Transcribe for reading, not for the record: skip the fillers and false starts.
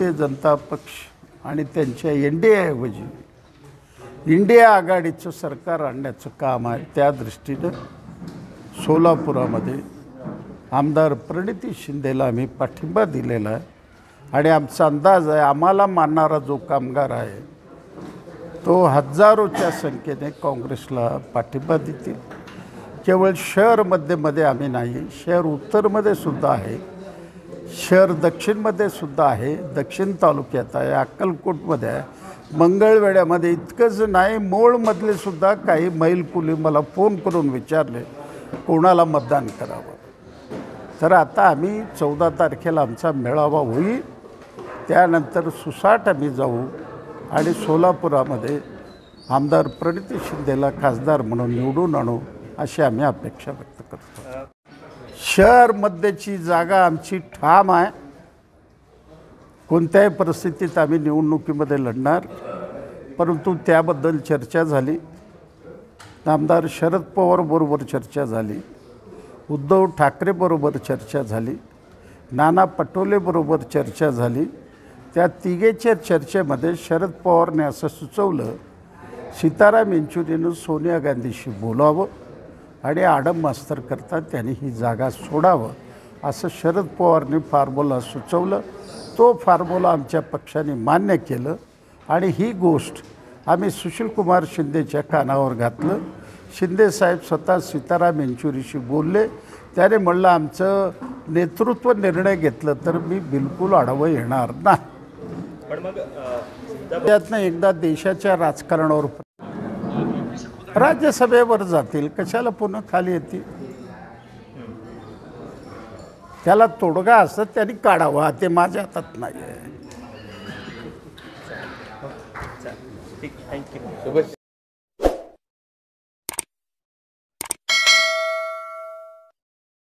भारतीय जनता पक्ष आणि त्यांच्या NDA ऐवजी इंडिया आघाडीचं सरकार आणण्याचं काम आहे। त्या दृष्टीनं सोलापुरामध्ये आमदार प्रणिती शिंदेला आम्ही पाठिंबा दिलेला आहे आणि आमचा अंदाज आहे आम्हाला मानणारा जो कामगार आहे तो हजारोच्या संख्येने काँग्रेसला पाठिंबा देतील। केवळ शहरमध्ये आम्ही नाही, शहर उत्तरमध्ये सुद्धा आहे, शहर दक्षिणमध्ये सुद्धा आहे, दक्षिण तालुक्यात आहे, अक्कलकोटमध्ये आहे, मंगळवेढ्यामध्ये। इतकंच नाही, मोळमधले सुद्धा काही मैलकुली मला फोन करून विचारले कोणाला मतदान करावं। तर आता आम्ही 14 तारखेला आमचा मेळावा होईल, त्यानंतर सुसाट आम्ही जाऊ आणि सोलापुरामध्ये आमदार प्रणिती शिंदेला खासदार म्हणून निवडून आणू अशी आम्ही अपेक्षा व्यक्त करतो। शहरमध्येची जागा आमची ठाम आहे, कोणत्याही परिस्थितीत आम्ही निवडणुकीमध्ये लढणार। परंतु त्याबद्दल चर्चा झाली, आमदार शरद पवारबरोबर चर्चा झाली, उद्धव ठाकरेबरोबर चर्चा झाली, नाना पटोलेबरोबर चर्चा झाली। त्या तिघेच्या चर्चेमध्ये शरद पवारने असं सुचवलं सीताराम येचुरीनं सोनिया गांधीशी बोलावं आणि आडम मास्तर करता त्यांनी ही जागा सोडावं असं शरद पवारने फॉर्म्युला सुचवलं। तो फॉर्म्युला आमच्या पक्षाने मान्य केलं आणि ही गोष्ट आम्ही सुशीलकुमार शिंदेच्या कानावर घातलं। शिंदेसाहेब स्वतः सीताराम येचुरीशी बोलले, त्याने म्हणलं आमचं नेतृत्व निर्णय घेतलं तर मी बिलकुल आढावं येणार नाही। पण मग त्यातनं एकदा देशाच्या राजकारणावर राज्यसभेवर जातील, कशाला पुन्हा खाली येतील? त्याला तोडगा असतं त्यांनी काढावा, ते माझ्या हातात नाही आहे। ठीक, थँक्यू।